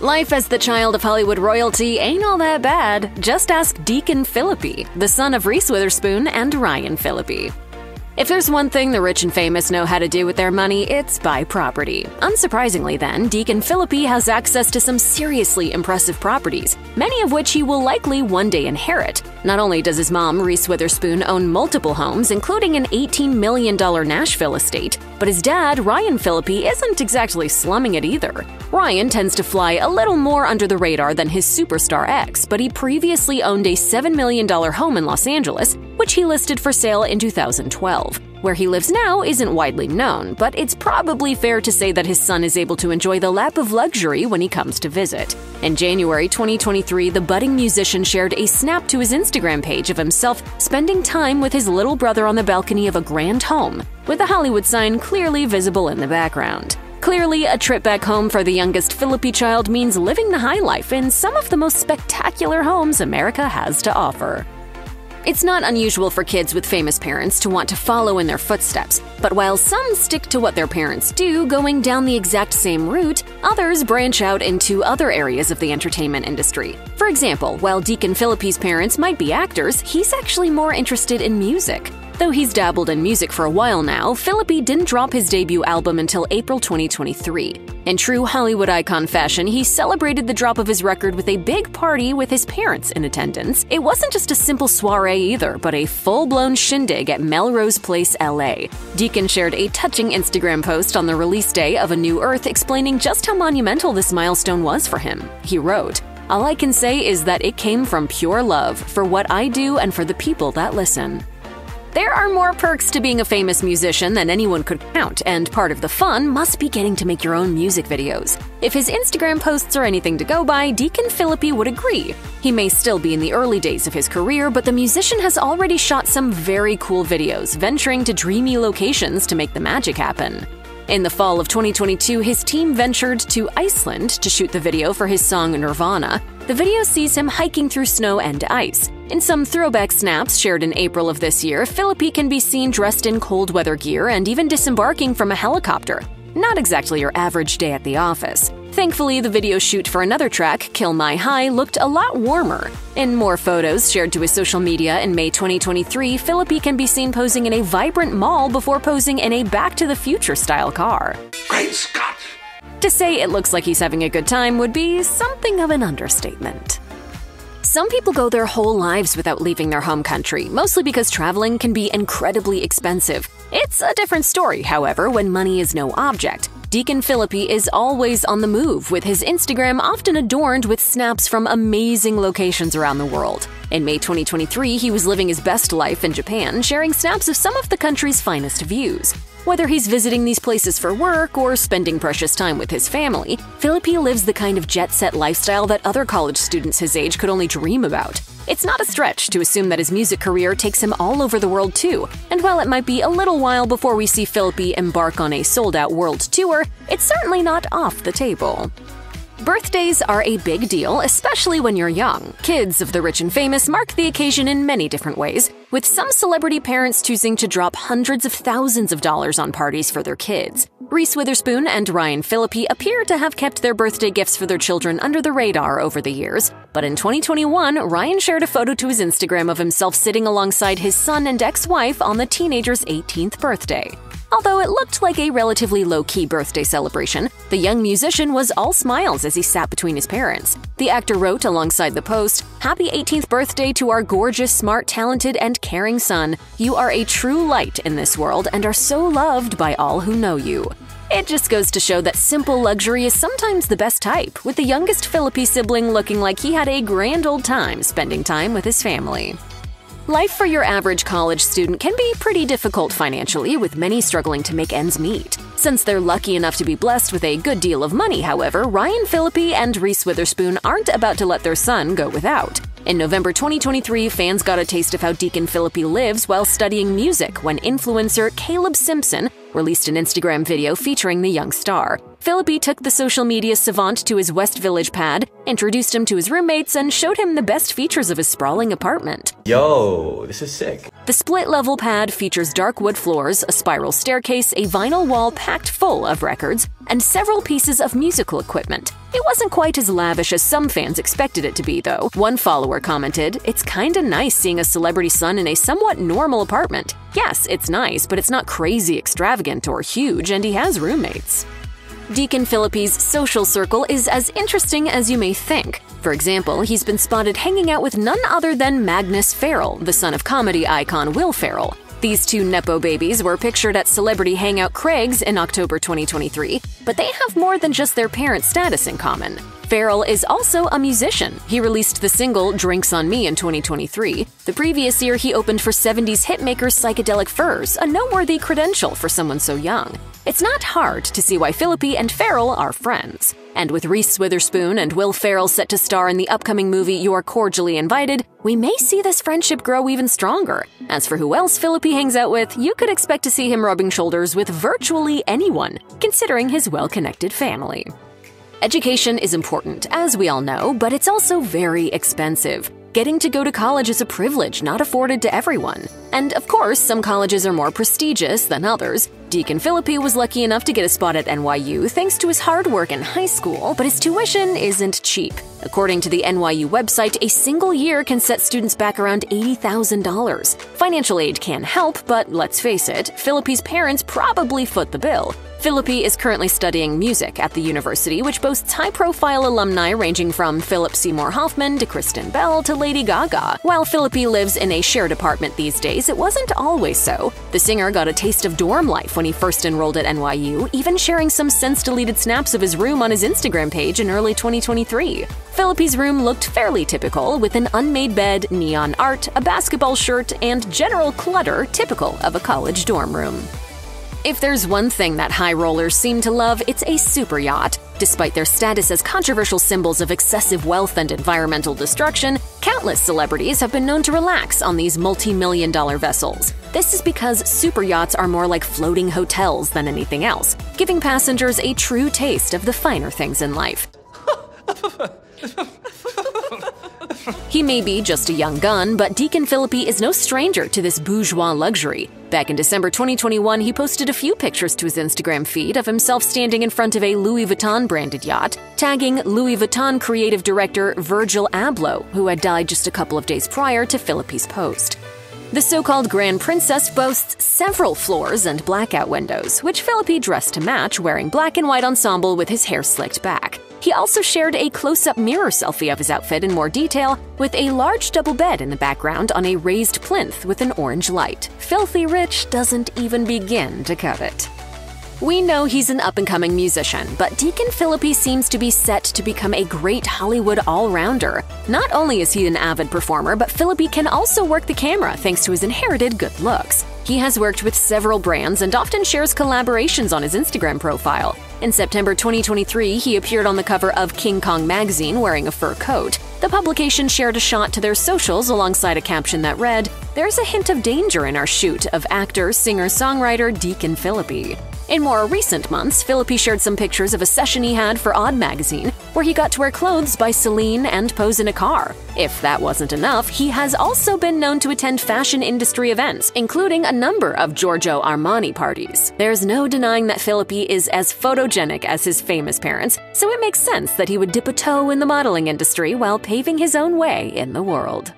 Life as the child of Hollywood royalty ain't all that bad. Just ask Deacon Philippi, the son of Reese Witherspoon and Ryan Philippi. If there's one thing the rich and famous know how to do with their money, it's buy property. Unsurprisingly then, Deacon Philippi has access to some seriously impressive properties, many of which he will likely one day inherit. Not only does his mom, Reese Witherspoon, own multiple homes, including an $18 million Nashville estate, but his dad, Ryan Philippi, isn't exactly slumming it either. Ryan tends to fly a little more under the radar than his superstar ex, but he previously owned a $7 million home in Los Angeles, which he listed for sale in 2012. Where he lives now isn't widely known, but it's probably fair to say that his son is able to enjoy the lap of luxury when he comes to visit. In January 2023, the budding musician shared a snap to his Instagram page of himself spending time with his little brother on the balcony of a grand home, with a Hollywood sign clearly visible in the background. Clearly, a trip back home for the youngest Philippi child means living the high life in some of the most spectacular homes America has to offer. It's not unusual for kids with famous parents to want to follow in their footsteps, but while some stick to what their parents do, going down the exact same route, others branch out into other areas of the entertainment industry. For example, while Deacon Philippi's parents might be actors, he's actually more interested in music. Though he's dabbled in music for a while now, Philippi didn't drop his debut album until April 2023. In true Hollywood icon fashion, he celebrated the drop of his record with a big party with his parents in attendance. It wasn't just a simple soiree either, but a full-blown shindig at Melrose Place, LA. Deacon shared a touching Instagram post on the release day of A New Earth explaining just how monumental this milestone was for him. He wrote, "All I can say is that it came from pure love for what I do and for the people that listen." There are more perks to being a famous musician than anyone could count, and part of the fun must be getting to make your own music videos. If his Instagram posts are anything to go by, Deacon Philippi would agree. He may still be in the early days of his career, but the musician has already shot some very cool videos, venturing to dreamy locations to make the magic happen. In the fall of 2022, his team ventured to Iceland to shoot the video for his song Nirvana. The video sees him hiking through snow and ice. In some throwback snaps shared in April of this year, Philippi can be seen dressed in cold weather gear and even disembarking from a helicopter. Not exactly your average day at the office. Thankfully, the video shoot for another track, Kill My High, looked a lot warmer. In more photos shared to his social media in May 2023, Philippi can be seen posing in a vibrant mall before posing in a Back to the Future-style car. Great Scott! To say it looks like he's having a good time would be something of an understatement. Some people go their whole lives without leaving their home country, mostly because traveling can be incredibly expensive. It's a different story, however, when money is no object. Deacon Philippi is always on the move, with his Instagram often adorned with snaps from amazing locations around the world. In May 2023, he was living his best life in Japan, sharing snaps of some of the country's finest views. Whether he's visiting these places for work or spending precious time with his family, Philippi lives the kind of jet-set lifestyle that other college students his age could only dream about. It's not a stretch to assume that his music career takes him all over the world too, and while it might be a little while before we see Philippi embark on a sold-out world tour, it's certainly not off the table. Birthdays are a big deal, especially when you're young. Kids of the rich and famous mark the occasion in many different ways, with some celebrity parents choosing to drop hundreds of thousands of dollars on parties for their kids. Reese Witherspoon and Ryan Philippi appear to have kept their birthday gifts for their children under the radar over the years, but in 2021, Ryan shared a photo to his Instagram of himself sitting alongside his son and ex-wife on the teenager's 18th birthday. Although it looked like a relatively low-key birthday celebration, the young musician was all smiles as he sat between his parents. The actor wrote alongside the post, "Happy 18th birthday to our gorgeous, smart, talented, and caring son. You are a true light in this world and are so loved by all who know you." It just goes to show that simple luxury is sometimes the best type, with the youngest Philippi sibling looking like he had a grand old time spending time with his family. Life for your average college student can be pretty difficult financially, with many struggling to make ends meet. Since they're lucky enough to be blessed with a good deal of money, however, Ryan Philippi and Reese Witherspoon aren't about to let their son go without. In November 2023, fans got a taste of how Deacon Philippi lives while studying music when influencer Caleb Simpson released an Instagram video featuring the young star. Philippi took the social media savant to his West Village pad, introduced him to his roommates, and showed him the best features of his sprawling apartment. Yo, this is sick. The split-level pad features dark wood floors, a spiral staircase, a vinyl wall packed full of records, and several pieces of musical equipment. It wasn't quite as lavish as some fans expected it to be, though. One follower commented, "It's kinda nice seeing a celebrity son in a somewhat normal apartment. Yes, it's nice, but it's not crazy extravagant or huge, and he has roommates." Deacon Philippi's social circle is as interesting as you may think. For example, he's been spotted hanging out with none other than Magnus Ferrell, the son of comedy icon Will Ferrell. These two Nepo babies were pictured at Celebrity Hangout Craig's in October 2023, but they have more than just their parent status in common. Ferrell is also a musician. He released the single Drinks on Me in 2023. The previous year, he opened for 70s hitmaker Psychedelic Furs, a noteworthy credential for someone so young. It's not hard to see why Philippi and Ferrell are friends. And with Reese Witherspoon and Will Ferrell set to star in the upcoming movie You're Cordially Invited, we may see this friendship grow even stronger. As for who else Philippi hangs out with, you could expect to see him rubbing shoulders with virtually anyone, considering his well-connected family. Education is important, as we all know, but it's also very expensive. Getting to go to college is a privilege not afforded to everyone. And of course, some colleges are more prestigious than others. Deacon Philippi was lucky enough to get a spot at NYU thanks to his hard work in high school, but his tuition isn't cheap. According to the NYU website, a single year can set students back around $80,000. Financial aid can help, but let's face it, Philippi's parents probably foot the bill. Philippi is currently studying music at the university, which boasts high-profile alumni ranging from Philip Seymour Hoffman to Kristen Bell to Lady Gaga. While Philippi lives in a shared apartment these days, it wasn't always so. The singer got a taste of dorm life when he first enrolled at NYU, even sharing some since-deleted snaps of his room on his Instagram page in early 2023. Philippi's room looked fairly typical, with an unmade bed, neon art, a basketball shirt, and general clutter typical of a college dorm room. If there's one thing that high rollers seem to love, it's a super yacht. Despite their status as controversial symbols of excessive wealth and environmental destruction, countless celebrities have been known to relax on these multi-million-dollar vessels. This is because super yachts are more like floating hotels than anything else, giving passengers a true taste of the finer things in life. He may be just a young gun, but Deacon Philippi is no stranger to this bourgeois luxury. Back in December 2021, he posted a few pictures to his Instagram feed of himself standing in front of a Louis Vuitton-branded yacht, tagging Louis Vuitton creative director Virgil Abloh, who had died just a couple of days prior to Philippi's post. The so-called Grand Princess boasts several floors and blackout windows, which Philippi dressed to match, wearing black and white ensemble with his hair slicked back. He also shared a close-up mirror selfie of his outfit in more detail, with a large double bed in the background on a raised plinth with an orange light. Filthy rich doesn't even begin to cut it. We know he's an up-and-coming musician, but Deacon Philippi seems to be set to become a great Hollywood all-rounder. Not only is he an avid performer, but Philippi can also work the camera thanks to his inherited good looks. He has worked with several brands and often shares collaborations on his Instagram profile. In September 2023, he appeared on the cover of King Kong magazine wearing a fur coat. The publication shared a shot to their socials alongside a caption that read, "There's a hint of danger in our shoot of actor, singer-songwriter Deacon Philippi." In more recent months, Philippi shared some pictures of a session he had for Odd magazine, where he got to wear clothes by Celine and pose in a car. If that wasn't enough, he has also been known to attend fashion industry events, including a number of Giorgio Armani parties. There's no denying that Philippi is as photogenic as his famous parents, so it makes sense that he would dip a toe in the modeling industry while paving his own way in the world.